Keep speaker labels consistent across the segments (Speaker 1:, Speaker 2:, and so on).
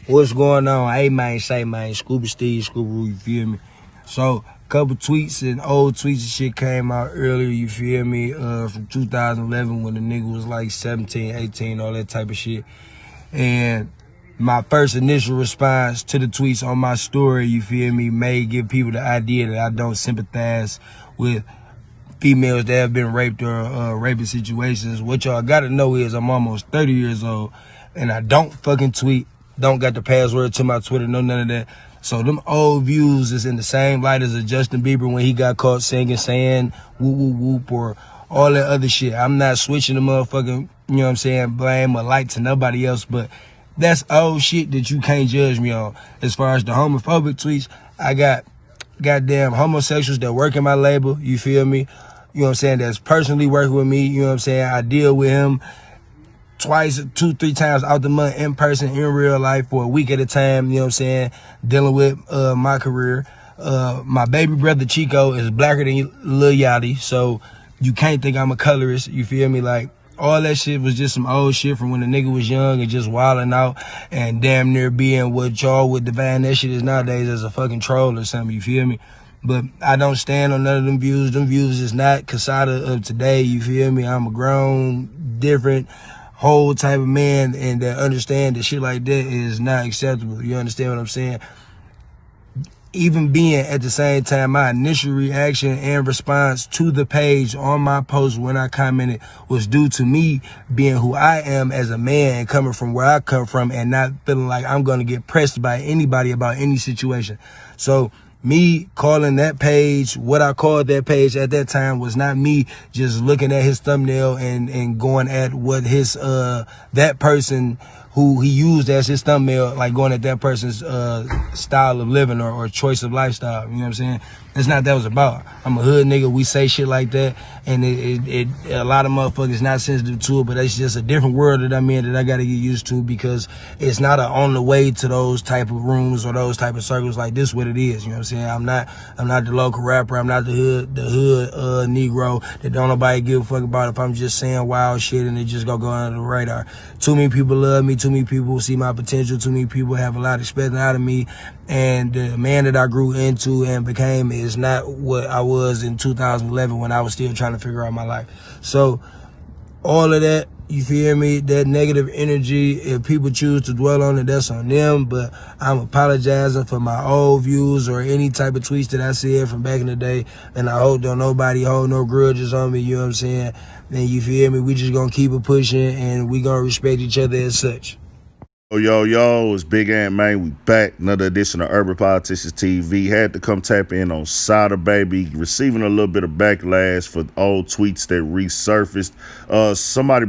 Speaker 1: What's going on? Hey man, say man, Scuba Steve, Scuba Roo, you feel me? So, couple tweets and old tweets and shit came out earlier, you feel me? From 2011 when the nigga was like 17, 18, all that type of shit. And my first initial response to the tweets on my story, you feel me, may give people the idea that I don't sympathize with females that have been raped or raping situations. What y'all gotta know is I'm almost 30 years old and I don't fucking tweet, don't got the password to my Twitter, no none of that. So them old views is in the same light as a Justin Bieber when he got caught singing, saying whoop whoop whoop or all that other shit. I'm not switching the motherfucking, you know what I'm saying, blame or light to nobody else, but that's old shit that you can't judge me on. As far as the homophobic tweets, I got goddamn homosexuals that work in my label, you feel me? You know what I'm saying, that's personally working with me, you know what I'm saying? I deal with him twice, 2-3 times out the month in person, in real life, for a week at a time, you know what I'm saying? Dealing with my career. My baby brother Chico is blacker than Lil Yachty, so you can't think I'm a colorist, you feel me? Like, all that shit was just some old shit from when the nigga was young and just wilding out and damn near being what y'all would define that shit is nowadays as a fucking troll or something, you feel me? But I don't stand on none of them views. Them views is not Sada of today, you feel me? I'm a grown, different, whole type of man and that understand that shit like that is not acceptable. You understand what I'm saying? Even being at the same time, my initial reaction and response to the page on my post when I commented was due to me being who I am as a man and coming from where I come from and not feeling like I'm going to get pressed by anybody about any situation. So me calling that page what I called that page at that time was not me just looking at his thumbnail and going at what his that person who he used as his thumbnail, like going at that person's style of living or choice of lifestyle. You know what I'm saying? That's not what that was about. I'm a hood nigga. We say shit like that, and a lot of motherfuckers not sensitive to it, but it's just a different world that I'm in that I got to get used to because it's not on the way to those type of rooms or those type of circles like this. What it is, you know what I'm saying? I'm not the local rapper. I'm not the hood Negro that don't nobody give a fuck about if I'm just saying wild shit and it just go under the radar. Too many people love me. Too many people see my potential. Too many people have a lot expected out of me. And the man that I grew into and became is not what I was in 2011 when I was still trying to figure out my life. So all of that, you feel me, that negative energy, if people choose to dwell on it, that's on them. But I'm apologizing for my old views or any type of tweets that I said from back in the day. And I hope don't nobody hold no grudges on me, you know what I'm saying? And you feel me, we just gonna keep it pushing and we gonna respect each other as such.
Speaker 2: Yo, it's Big Ant, man. We back. Another edition of Urban Politicians TV. Had to come tap in on Sada, baby. Receiving a little bit of backlash for old tweets that resurfaced.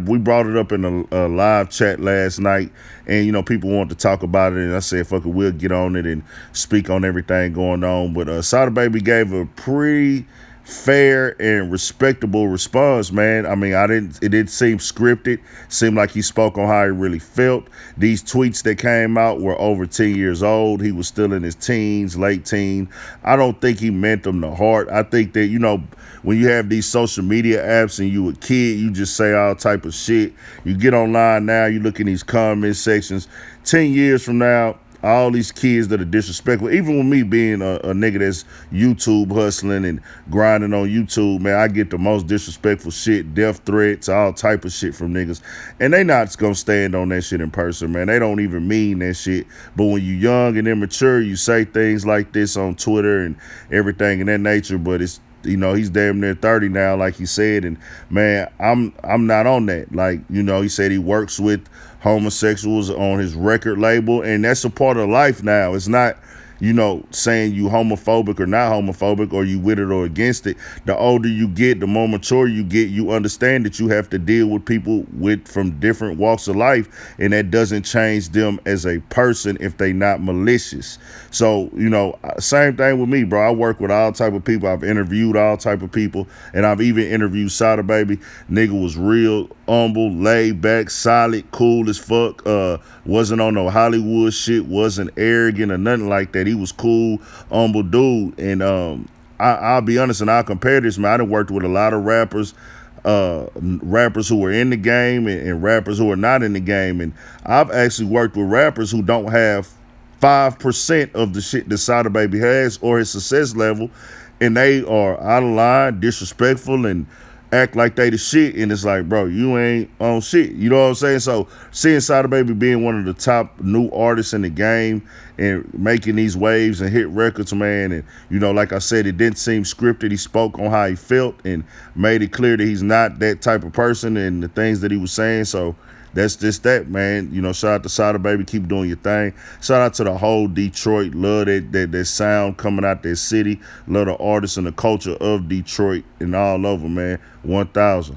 Speaker 2: We brought it up in a live chat last night, and, you know, people wanted to talk about it, and I said, fuck it, we'll get on it and speak on everything going on. But Sada, baby gave a pretty fair and respectable response, man. I mean, it didn't seem scripted. Seemed like he spoke on how he really felt. These tweets that came out were over 10 years old. He was still in his teens, late teen. I don't think he meant them to heart. I think that, you know, when you have these social media apps and you a kid, you just say all type of shit. You get online now, you look in these comment sections. 10 years from now, all these kids that are disrespectful, even with me being a nigga that's YouTube hustling and grinding on YouTube, man, I get the most disrespectful shit, death threats, all type of shit from niggas. And they not gonna stand on that shit in person, man. They don't even mean that shit. But when you young and immature, you say things like this on Twitter and everything in that nature, but it's, you know, he's damn near 30 now, like he said, and man, I'm not on that. Like, you know, he said he works with homosexuals on his record label, and that's a part of life now. It's not, you know, saying you homophobic or not homophobic or you with it or against it. The older you get, the more mature you get, you understand that you have to deal with people from different walks of life, and that doesn't change them as a person if they not malicious. So, you know, same thing with me, bro. I work with all type of people. I've interviewed all type of people, and I've even interviewed Sada, baby. Nigga was real humble, laid back, solid, cool as fuck. Wasn't on no Hollywood shit, wasn't arrogant or nothing like that. He was cool, humble dude. And I'll be honest, and I'll compare this, man. I done worked with a lot of rappers. rappers who are in the game and rappers who are not in the game. And I've actually worked with rappers who don't have 5% of the shit that Sada Baby has or his success level, and they are out of line, disrespectful, and act like they the shit. And it's like, bro, you ain't on shit. You know what I'm saying? So seeing Sada Baby being one of the top new artists in the game and making these waves and hit records, man, and you know, like I said, it didn't seem scripted. He spoke on how he felt and made it clear that he's not that type of person and the things that he was saying. So that's just that, man. You know, shout out to Sada Baby. Keep doing your thing. Shout out to the whole Detroit. Love that sound coming out that city. Love the artists and the culture of Detroit and all over, man. 1,000.